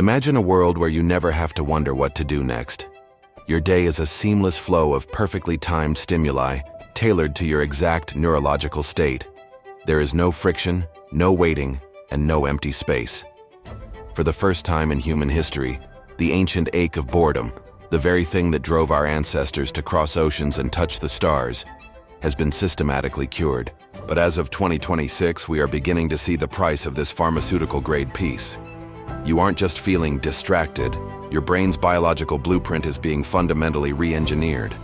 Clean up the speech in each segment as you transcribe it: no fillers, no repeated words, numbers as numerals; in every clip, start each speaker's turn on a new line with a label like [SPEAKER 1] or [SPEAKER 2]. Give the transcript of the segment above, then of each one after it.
[SPEAKER 1] Imagine a world where you never have to wonder what to do next. Your day is a seamless flow of perfectly timed stimuli, tailored to your exact neurological state. There is no friction, no waiting, and no empty space. For the first time in human history, the ancient ache of boredom, the very thing that drove our ancestors to cross oceans and touch the stars, has been systematically cured. But as of 2026, we are beginning to see the price of this pharmaceutical-grade peace. You aren't just feeling distracted, your brain's biological blueprint is being fundamentally re-engineered.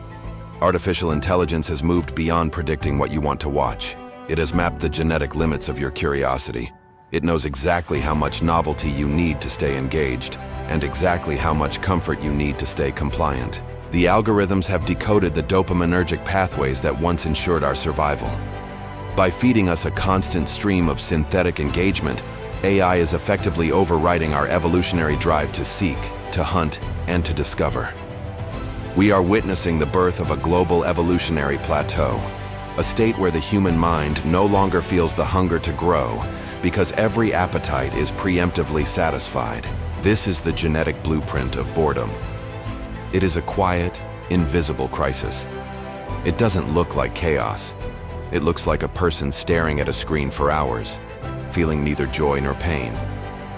[SPEAKER 1] Artificial intelligence has moved beyond predicting what you want to watch. It has mapped the genetic limits of your curiosity. It knows exactly how much novelty you need to stay engaged, and exactly how much comfort you need to stay compliant. The algorithms have decoded the dopaminergic pathways that once ensured our survival. By feeding us a constant stream of synthetic engagement, AI is effectively overriding our evolutionary drive to seek, to hunt, and to discover. We are witnessing the birth of a global evolutionary plateau, a state where the human mind no longer feels the hunger to grow because every appetite is preemptively satisfied. This is the genetic blueprint of boredom. It is a quiet, invisible crisis. It doesn't look like chaos. It looks like a person staring at a screen for hours, feeling neither joy nor pain,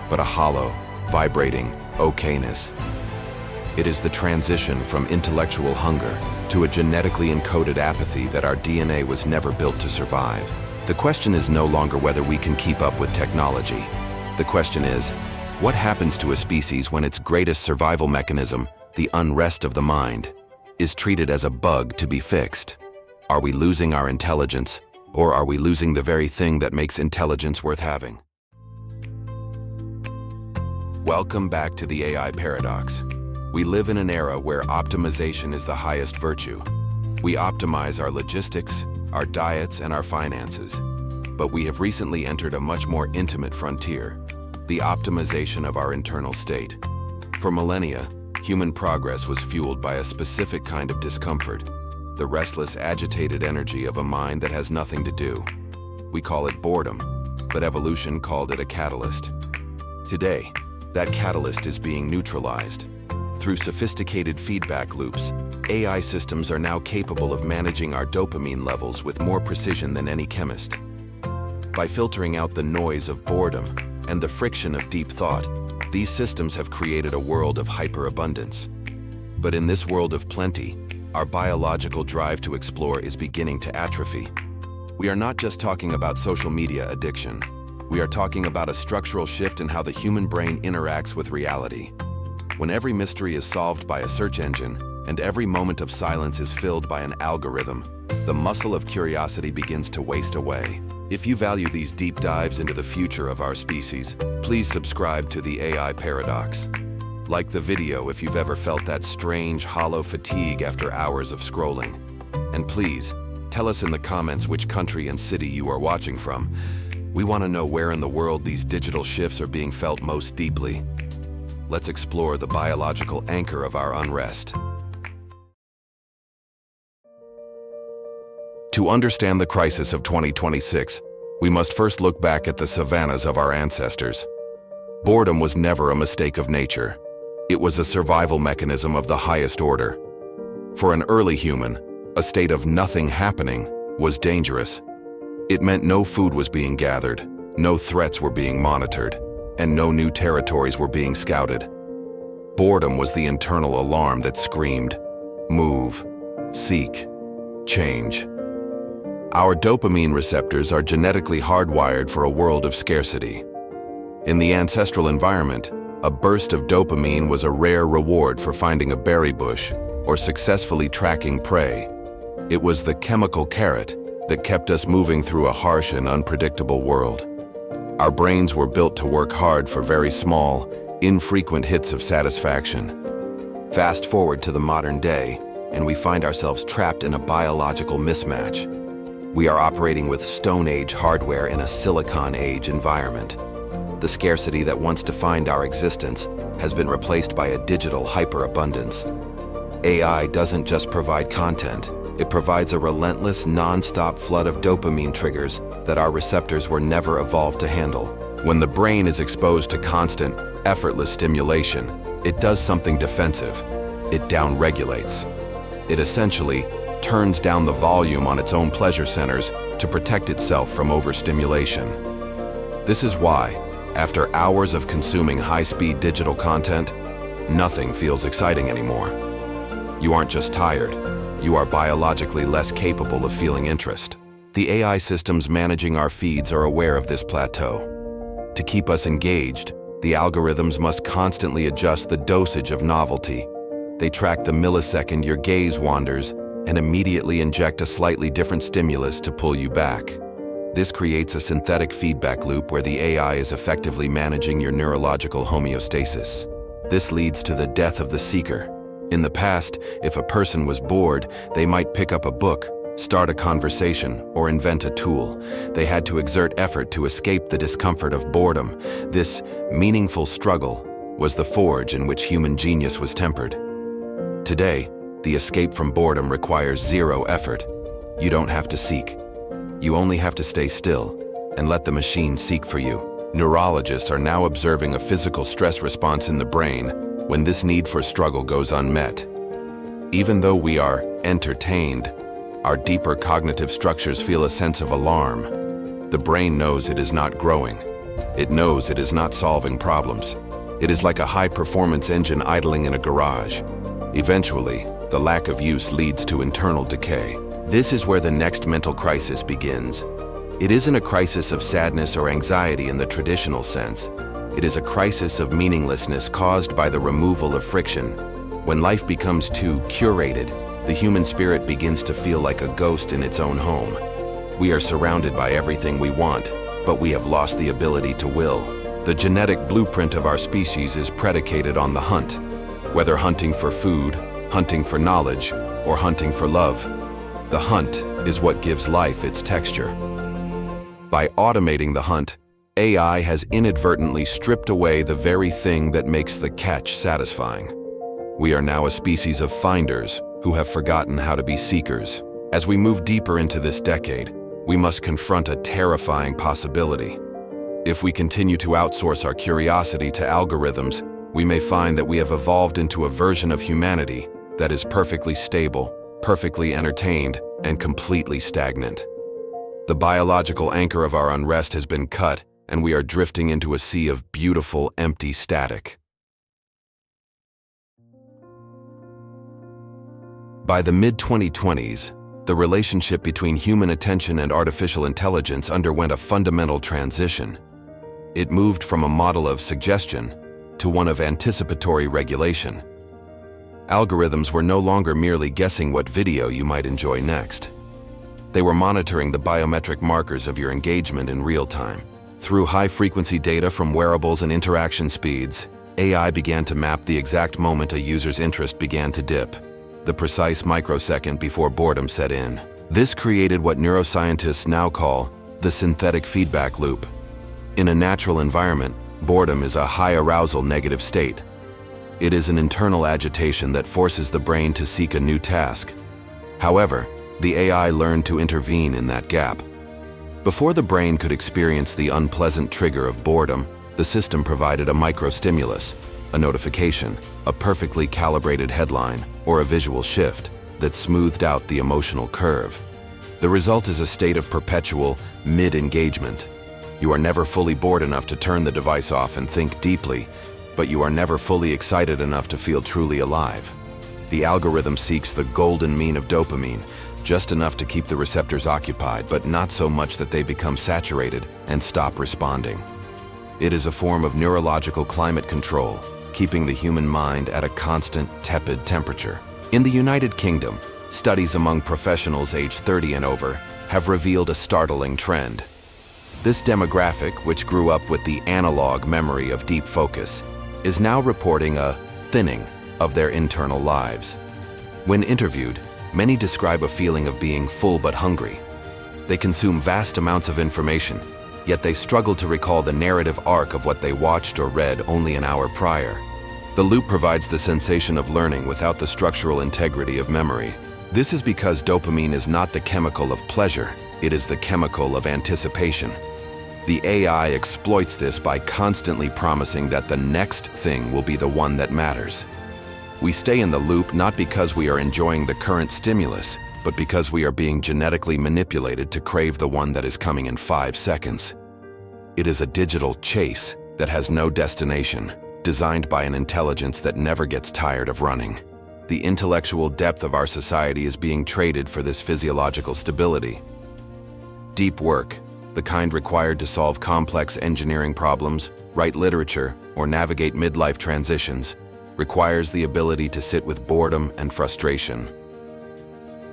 [SPEAKER 1] but a hollow, vibrating okayness. It is the transition from intellectual hunger to a genetically encoded apathy that our DNA was never built to survive. The question is no longer whether we can keep up with technology. The question is, what happens to a species when its greatest survival mechanism, the unrest of the mind, is treated as a bug to be fixed? Are we losing our intelligence, or are we losing the very thing that makes intelligence worth having? Welcome back to the AI paradox. We live in an era where optimization is the highest virtue. We optimize our logistics, our diets, and our finances. But we have recently entered a much more intimate frontier, the optimization of our internal state. For millennia, human progress was fueled by a specific kind of discomfort, the restless, agitated energy of a mind that has nothing to do. We call it boredom, but evolution called it a catalyst. Today, that catalyst is being neutralized. Through sophisticated feedback loops, AI systems are now capable of managing our dopamine levels with more precision than any chemist. By filtering out the noise of boredom and the friction of deep thought, these systems have created a world of hyperabundance. But in this world of plenty, our biological drive to explore is beginning to atrophy. We are not just talking about social media addiction. We are talking about a structural shift in how the human brain interacts with reality. When every mystery is solved by a search engine, and every moment of silence is filled by an algorithm, the muscle of curiosity begins to waste away. If you value these deep dives into the future of our species, please subscribe to the AI Paradox. Like the video if you've ever felt that strange, hollow fatigue after hours of scrolling. And please, tell us in the comments which country and city you are watching from. We want to know where in the world these digital shifts are being felt most deeply. Let's explore the biological anchor of our unrest. To understand the crisis of 2026, we must first look back at the savannas of our ancestors. Boredom was never a mistake of nature. It was a survival mechanism of the highest order. For an early human, a state of nothing happening was dangerous. It meant no food was being gathered, no threats were being monitored, and no new territories were being scouted. Boredom was the internal alarm that screamed, move, seek, change. Our dopamine receptors are genetically hardwired for a world of scarcity. In the ancestral environment, a burst of dopamine was a rare reward for finding a berry bush or successfully tracking prey. It was the chemical carrot that kept us moving through a harsh and unpredictable world. Our brains were built to work hard for very small, infrequent hits of satisfaction. Fast forward to the modern day, and we find ourselves trapped in a biological mismatch. We are operating with Stone Age hardware in a Silicon Age environment. The scarcity that once defined our existence has been replaced by a digital hyperabundance. AI doesn't just provide content, it provides a relentless, non-stop flood of dopamine triggers that our receptors were never evolved to handle. When the brain is exposed to constant, effortless stimulation, it does something defensive. It downregulates. It essentially turns down the volume on its own pleasure centers to protect itself from overstimulation. This is why, after hours of consuming high-speed digital content, nothing feels exciting anymore. You aren't just tired, you are biologically less capable of feeling interest. The AI systems managing our feeds are aware of this plateau. To keep us engaged, the algorithms must constantly adjust the dosage of novelty. They track the millisecond your gaze wanders and immediately inject a slightly different stimulus to pull you back. This creates a synthetic feedback loop where the AI is effectively managing your neurological homeostasis. This leads to the death of the seeker. In the past, if a person was bored, they might pick up a book, start a conversation, or invent a tool. They had to exert effort to escape the discomfort of boredom. This meaningful struggle was the forge in which human genius was tempered. Today, the escape from boredom requires zero effort. You don't have to seek. You only have to stay still and let the machine seek for you. Neurologists are now observing a physical stress response in the brain when this need for struggle goes unmet. Even though we are entertained, our deeper cognitive structures feel a sense of alarm. The brain knows it is not growing. It knows it is not solving problems. It is like a high-performance engine idling in a garage. Eventually, the lack of use leads to internal decay. This is where the next mental crisis begins. It isn't a crisis of sadness or anxiety in the traditional sense. It is a crisis of meaninglessness caused by the removal of friction. When life becomes too curated, the human spirit begins to feel like a ghost in its own home. We are surrounded by everything we want, but we have lost the ability to will. The genetic blueprint of our species is predicated on the hunt. Whether hunting for food, hunting for knowledge, or hunting for love, the hunt is what gives life its texture. By automating the hunt, AI has inadvertently stripped away the very thing that makes the catch satisfying. We are now a species of finders who have forgotten how to be seekers. As we move deeper into this decade, we must confront a terrifying possibility. If we continue to outsource our curiosity to algorithms, we may find that we have evolved into a version of humanity that is perfectly stable, perfectly entertained, and completely stagnant. The biological anchor of our unrest has been cut, and we are drifting into a sea of beautiful, empty static. By the mid-2020s, the relationship between human attention and artificial intelligence underwent a fundamental transition. It moved from a model of suggestion to one of anticipatory regulation. Algorithms were no longer merely guessing what video you might enjoy next. They were monitoring the biometric markers of your engagement in real time. Through high-frequency data from wearables and interaction speeds, AI began to map the exact moment a user's interest began to dip, the precise microsecond before boredom set in. This created what neuroscientists now call the synthetic feedback loop. In a natural environment, boredom is a high-arousal negative state. It is an internal agitation that forces the brain to seek a new task. However, the AI learned to intervene in that gap. Before the brain could experience the unpleasant trigger of boredom, the system provided a microstimulus, a notification, a perfectly calibrated headline, or a visual shift that smoothed out the emotional curve. The result is a state of perpetual mid-engagement. You are never fully bored enough to turn the device off and think deeply, but you are never fully excited enough to feel truly alive. The algorithm seeks the golden mean of dopamine, just enough to keep the receptors occupied, but not so much that they become saturated and stop responding. It is a form of neurological climate control, keeping the human mind at a constant, tepid temperature. In the United Kingdom, studies among professionals aged 30 and over have revealed a startling trend. This demographic, which grew up with the analog memory of deep focus, is now reporting a thinning of their internal lives. When interviewed, many describe a feeling of being full but hungry. They consume vast amounts of information, yet they struggle to recall the narrative arc of what they watched or read only an hour prior. The loop provides the sensation of learning without the structural integrity of memory. This is because dopamine is not the chemical of pleasure, it is the chemical of anticipation. The AI exploits this by constantly promising that the next thing will be the one that matters. We stay in the loop not because we are enjoying the current stimulus, but because we are being genetically manipulated to crave the one that is coming in 5 seconds. It is a digital chase that has no destination, designed by an intelligence that never gets tired of running. The intellectual depth of our society is being traded for this physiological stability. Deep work, the kind required to solve complex engineering problems, write literature, or navigate midlife transitions, requires the ability to sit with boredom and frustration.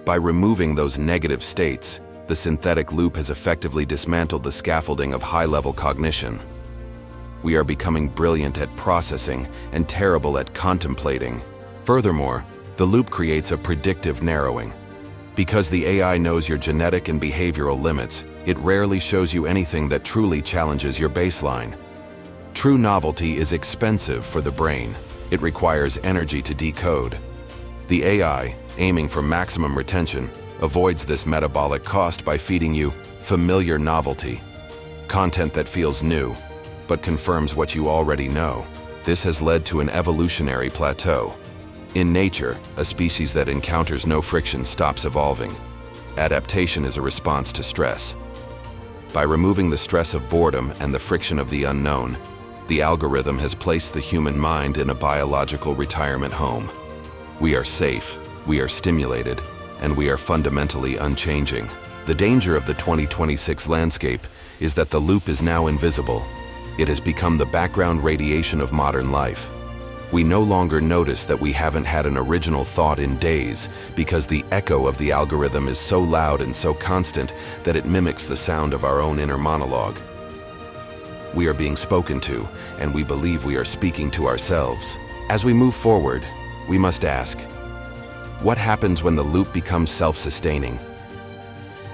[SPEAKER 1] By removing those negative states, the synthetic loop has effectively dismantled the scaffolding of high-level cognition. We are becoming brilliant at processing and terrible at contemplating. Furthermore, the loop creates a predictive narrowing. Because the AI knows your genetic and behavioral limits, it rarely shows you anything that truly challenges your baseline. True novelty is expensive for the brain. It requires energy to decode. The AI, aiming for maximum retention, avoids this metabolic cost by feeding you familiar novelty, content that feels new, but confirms what you already know. This has led to an evolutionary plateau. In nature, a species that encounters no friction stops evolving. Adaptation is a response to stress. By removing the stress of boredom and the friction of the unknown, the algorithm has placed the human mind in a biological retirement home. We are safe, we are stimulated, and we are fundamentally unchanging. The danger of the 2026 landscape is that the loop is now invisible. It has become the background radiation of modern life. We no longer notice that we haven't had an original thought in days because the echo of the algorithm is so loud and so constant that it mimics the sound of our own inner monologue. We are being spoken to, and we believe we are speaking to ourselves. As we move forward, we must ask, what happens when the loop becomes self-sustaining?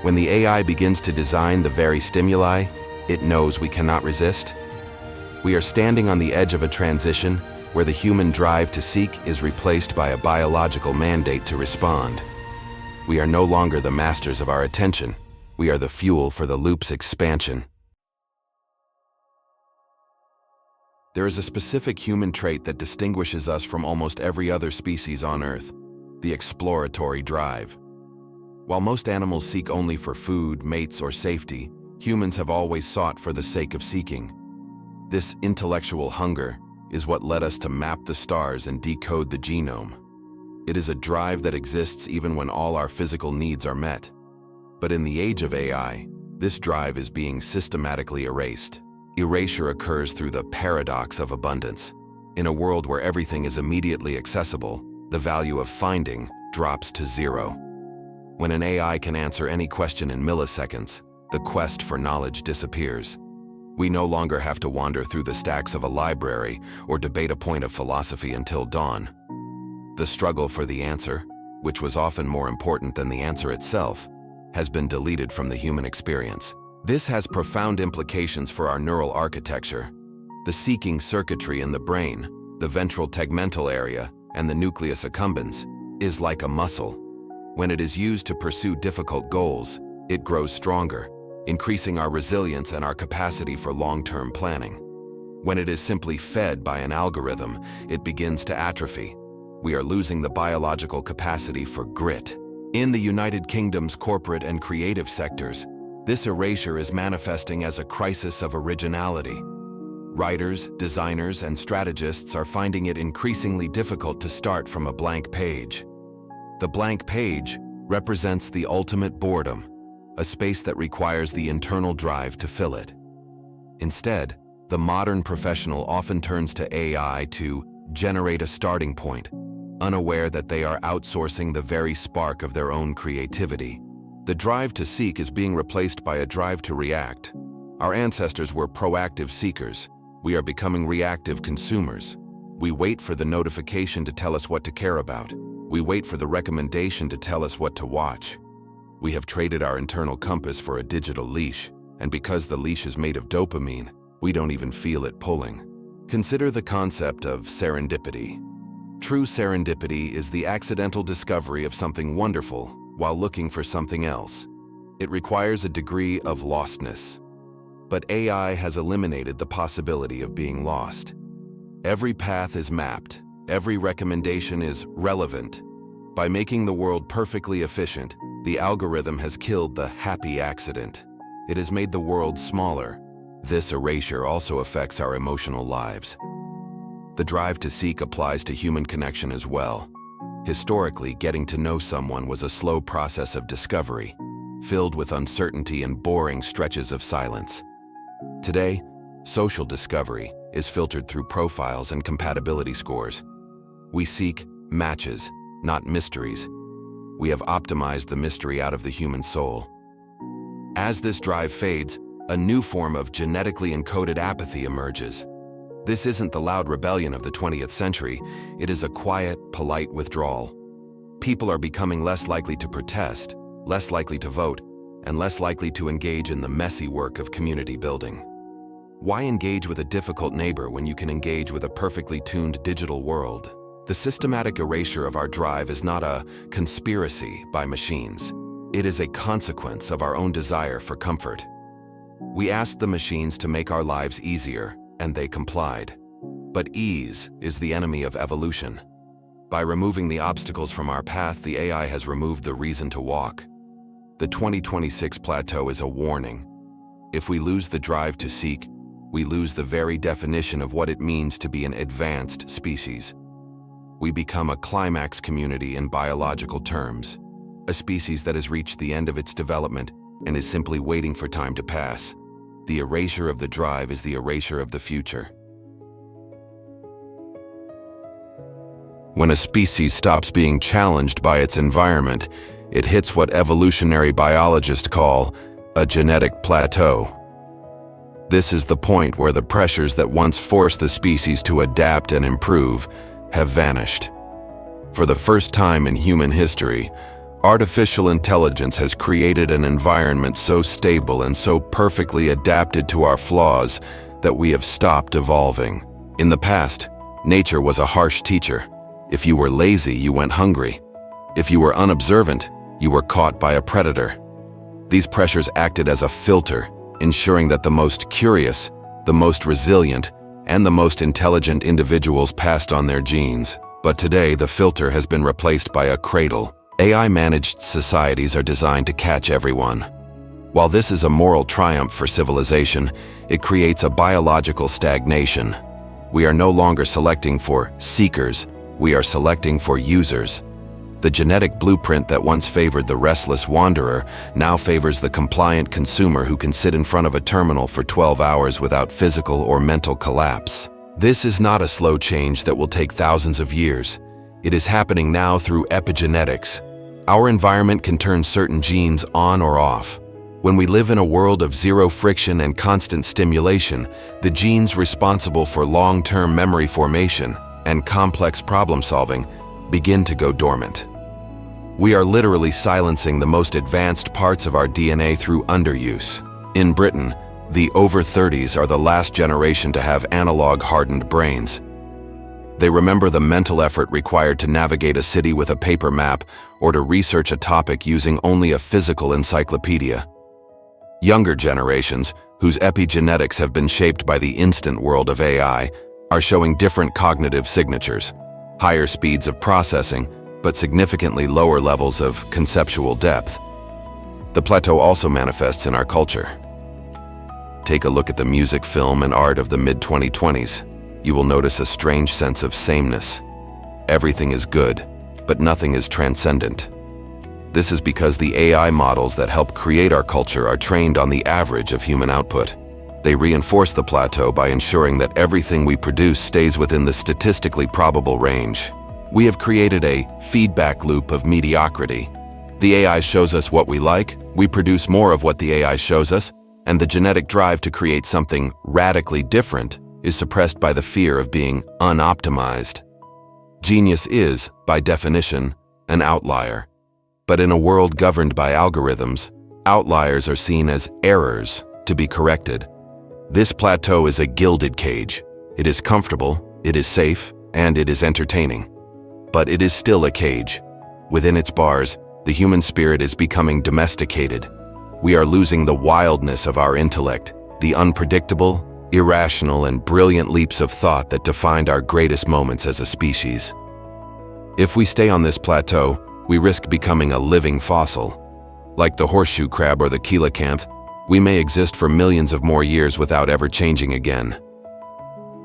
[SPEAKER 1] When the AI begins to design the very stimuli it knows we cannot resist? We are standing on the edge of a transition where the human drive to seek is replaced by a biological mandate to respond. We are no longer the masters of our attention. We are the fuel for the loop's expansion. There is a specific human trait that distinguishes us from almost every other species on Earth: the exploratory drive. While most animals seek only for food, mates, or safety, humans have always sought for the sake of seeking. This intellectual hunger is what led us to map the stars and decode the genome. It is a drive that exists even when all our physical needs are met. But in the age of AI, this drive is being systematically erased. Erasure occurs through the paradox of abundance. In a world where everything is immediately accessible, the value of finding drops to zero. When an AI can answer any question in milliseconds, the quest for knowledge disappears. We no longer have to wander through the stacks of a library or debate a point of philosophy until dawn. The struggle for the answer, which was often more important than the answer itself, has been deleted from the human experience. This has profound implications for our neural architecture. The seeking circuitry in the brain, the ventral tegmental area, and the nucleus accumbens, is like a muscle. When it is used to pursue difficult goals, it grows stronger, increasing our resilience and our capacity for long-term planning. When it is simply fed by an algorithm, it begins to atrophy. We are losing the biological capacity for grit. In the United Kingdom's corporate and creative sectors, this erasure is manifesting as a crisis of originality. Writers, designers, and strategists are finding it increasingly difficult to start from a blank page. The blank page represents the ultimate boredom, a space that requires the internal drive to fill it. Instead, the modern professional often turns to AI to generate a starting point, unaware that they are outsourcing the very spark of their own creativity. The drive to seek is being replaced by a drive to react. Our ancestors were proactive seekers. We are becoming reactive consumers. We wait for the notification to tell us what to care about. We wait for the recommendation to tell us what to watch. We have traded our internal compass for a digital leash, and because the leash is made of dopamine, we don't even feel it pulling. Consider the concept of serendipity. True serendipity is the accidental discovery of something wonderful while looking for something else. It requires a degree of lostness. but AI has eliminated the possibility of being lost. Every path is mapped, every recommendation is relevant. By making the world perfectly efficient, the algorithm has killed the happy accident. It has made the world smaller. This erasure also affects our emotional lives. The drive to seek applies to human connection as well. Historically, getting to know someone was a slow process of discovery, filled with uncertainty and boring stretches of silence. Today, social discovery is filtered through profiles and compatibility scores. We seek matches, not mysteries. We have optimized the mystery out of the human soul. As this drive fades, a new form of genetically encoded apathy emerges. This isn't the loud rebellion of the 20th century, it is a quiet, polite withdrawal. People are becoming less likely to protest, less likely to vote, and less likely to engage in the messy work of community building. Why engage with a difficult neighbor when you can engage with a perfectly tuned digital world? The systematic erasure of our drive is not a conspiracy by machines. It is a consequence of our own desire for comfort. We asked the machines to make our lives easier, and they complied. But ease is the enemy of evolution. By removing the obstacles from our path, the AI has removed the reason to walk. The 2026 plateau is a warning. If we lose the drive to seek, we lose the very definition of what it means to be an advanced species. We become a climax community in biological terms, a species that has reached the end of its development and is simply waiting for time to pass. The erasure of the drive is the erasure of the future. When a species stops being challenged by its environment, it hits what evolutionary biologists call a genetic plateau. This is the point where the pressures that once forced the species to adapt and improve have vanished. For the first time in human history, artificial intelligence has created an environment so stable and so perfectly adapted to our flaws that we have stopped evolving. In the past, nature was a harsh teacher. If you were lazy, you went hungry. If you were unobservant, you were caught by a predator. These pressures acted as a filter, ensuring that the most curious, the most resilient, and the most intelligent individuals passed on their genes. But today, the filter has been replaced by a cradle. AI-managed societies are designed to catch everyone. While this is a moral triumph for civilization, it creates a biological stagnation. We are no longer selecting for seekers, we are selecting for users. The genetic blueprint that once favored the restless wanderer now favors the compliant consumer who can sit in front of a terminal for 12 hours without physical or mental collapse. This is not a slow change that will take thousands of years. It is happening now through epigenetics. Our environment can turn certain genes on or off. When we live in a world of zero friction and constant stimulation, the genes responsible for long-term memory formation and complex problem-solving begin to go dormant. We are literally silencing the most advanced parts of our DNA through underuse. In Britain, the over 30s are the last generation to have analog-hardened brains. They remember the mental effort required to navigate a city with a paper map or to research a topic using only a physical encyclopedia. Younger generations, whose epigenetics have been shaped by the instant world of AI, are showing different cognitive signatures, higher speeds of processing, but significantly lower levels of conceptual depth. The plateau also manifests in our culture. Take a look at the music, film, and art of the mid-2020s. You will notice a strange sense of sameness. Everything is good, but nothing is transcendent. This is because the AI models that help create our culture are trained on the average of human output. They reinforce the plateau by ensuring that everything we produce stays within the statistically probable range. We have created a feedback loop of mediocrity. The AI shows us what we like, we produce more of what the AI shows us, and the genetic drive to create something radically different is suppressed by the fear of being unoptimized. Genius is, by definition, an outlier. But in a world governed by algorithms, outliers are seen as errors to be corrected. This plateau is a gilded cage. It is comfortable, it is safe, and it is entertaining. But it is still a cage. Within its bars, the human spirit is becoming domesticated. We are losing the wildness of our intellect, the unpredictable, irrational, and brilliant leaps of thought that defined our greatest moments as a species. If we stay on this plateau, we risk becoming a living fossil. Like the horseshoe crab or the coelacanth, we may exist for millions of more years without ever changing again.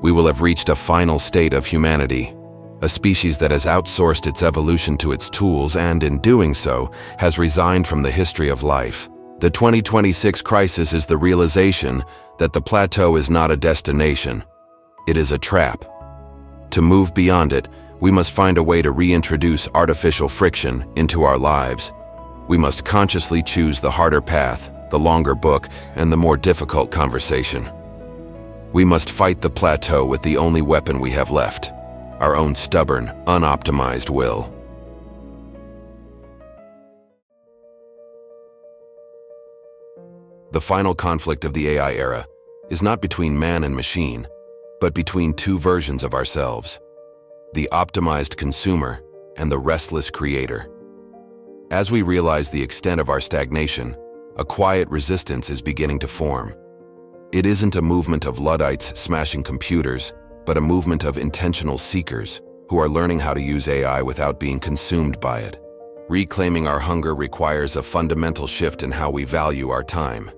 [SPEAKER 1] We will have reached a final state of humanity, a species that has outsourced its evolution to its tools and, in doing so, has resigned from the history of life. The 2026 crisis is the realization that the plateau is not a destination. It is a trap. To move beyond it, we must find a way to reintroduce artificial friction into our lives. We must consciously choose the harder path, the longer book, and the more difficult conversation. We must fight the plateau with the only weapon we have left, our own stubborn, unoptimized will. The final conflict of the AI era is not between man and machine, but between two versions of ourselves: the optimized consumer and the restless creator. As we realize the extent of our stagnation, a quiet resistance is beginning to form. It isn't a movement of Luddites smashing computers, but a movement of intentional seekers who are learning how to use AI without being consumed by it. Reclaiming our hunger requires a fundamental shift in how we value our time.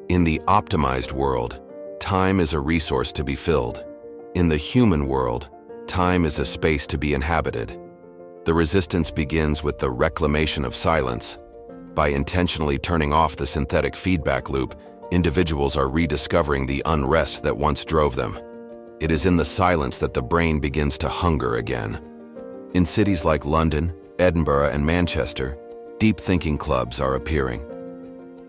[SPEAKER 1] In the optimized world, time is a resource to be filled. In the human world, time is a space to be inhabited. The resistance begins with the reclamation of silence. By intentionally turning off the synthetic feedback loop, individuals are rediscovering the unrest that once drove them. It is in the silence that the brain begins to hunger again. In cities like London, Edinburgh, and Manchester, deep thinking clubs are appearing.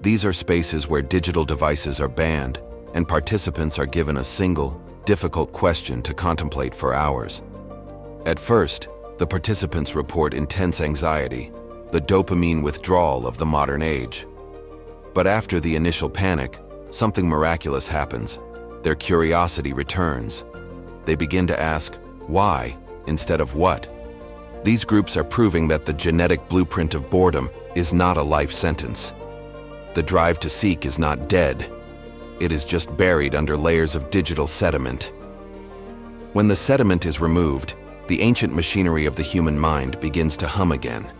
[SPEAKER 1] These are spaces where digital devices are banned and participants are given a single, difficult question to contemplate for hours. At first, the participants report intense anxiety, the dopamine withdrawal of the modern age. But after the initial panic, something miraculous happens. Their curiosity returns. They begin to ask, why, instead of what? These groups are proving that the genetic blueprint of boredom is not a life sentence. The drive to seek is not dead. It is just buried under layers of digital sediment. When the sediment is removed, the ancient machinery of the human mind begins to hum again.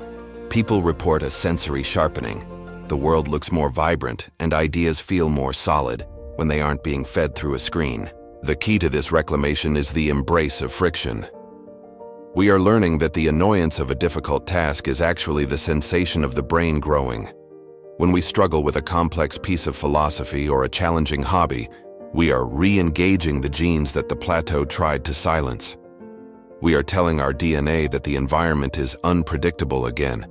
[SPEAKER 1] People report a sensory sharpening. The world looks more vibrant and ideas feel more solid when they aren't being fed through a screen. The key to this reclamation is the embrace of friction. We are learning that the annoyance of a difficult task is actually the sensation of the brain growing. When we struggle with a complex piece of philosophy or a challenging hobby, we are re-engaging the genes that the plateau tried to silence. We are telling our DNA that the environment is unpredictable again,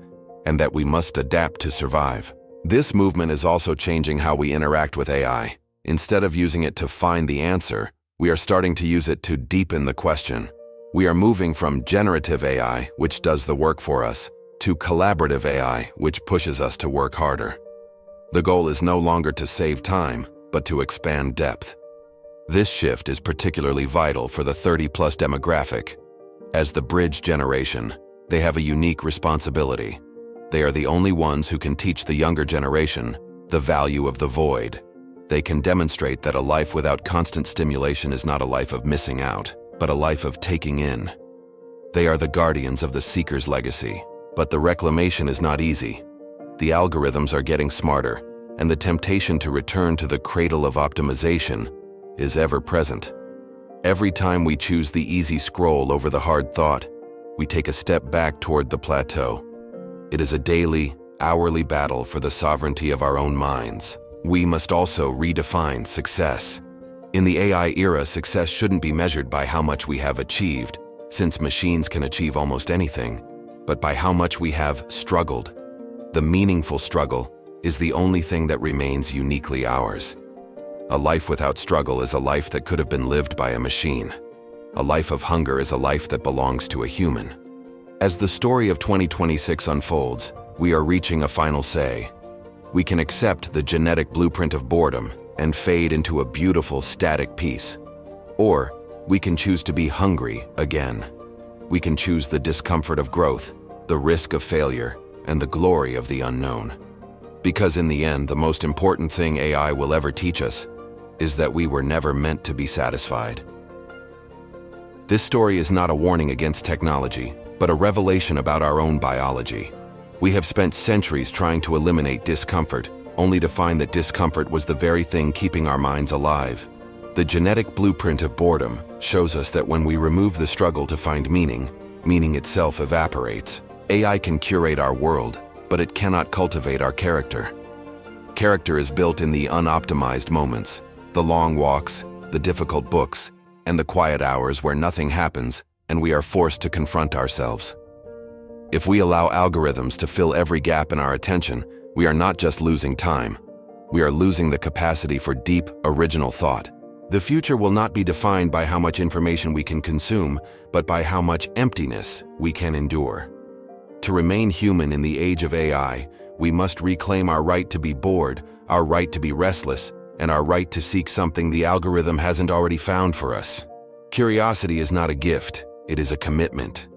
[SPEAKER 1] and that we must adapt to survive. This movement is also changing how we interact with AI. Instead of using it to find the answer, we are starting to use it to deepen the question. We are moving from generative AI, which does the work for us, to collaborative AI, which pushes us to work harder. The goal is no longer to save time, but to expand depth. This shift is particularly vital for the 30-plus demographic. As the bridge generation, they have a unique responsibility. They are the only ones who can teach the younger generation the value of the void. They can demonstrate that a life without constant stimulation is not a life of missing out, but a life of taking in. They are the guardians of the seeker's legacy, but the reclamation is not easy. The algorithms are getting smarter, and the temptation to return to the cradle of optimization is ever present. Every time we choose the easy scroll over the hard thought, we take a step back toward the plateau. It is a daily, hourly battle for the sovereignty of our own minds. We must also redefine success. In the AI era, success shouldn't be measured by how much we have achieved, since machines can achieve almost anything, but by how much we have struggled. The meaningful struggle is the only thing that remains uniquely ours. A life without struggle is a life that could have been lived by a machine. A life of hunger is a life that belongs to a human. As the story of 2026 unfolds, we are reaching a final say. We can accept the genetic blueprint of boredom and fade into a beautiful static peace. Or we can choose to be hungry again. We can choose the discomfort of growth, the risk of failure, and the glory of the unknown. Because in the end, the most important thing AI will ever teach us is that we were never meant to be satisfied. This story is not a warning against technology, but a revelation about our own biology. We have spent centuries trying to eliminate discomfort, only to find that discomfort was the very thing keeping our minds alive. The genetic blueprint of boredom shows us that when we remove the struggle to find meaning, meaning itself evaporates. AI can curate our world, but it cannot cultivate our character. Character is built in the unoptimized moments, the long walks, the difficult books, and the quiet hours where nothing happens and we are forced to confront ourselves. If we allow algorithms to fill every gap in our attention, we are not just losing time. We are losing the capacity for deep, original thought. The future will not be defined by how much information we can consume, but by how much emptiness we can endure. To remain human in the age of AI, we must reclaim our right to be bored, our right to be restless, and our right to seek something the algorithm hasn't already found for us. Curiosity is not a gift, it is a commitment.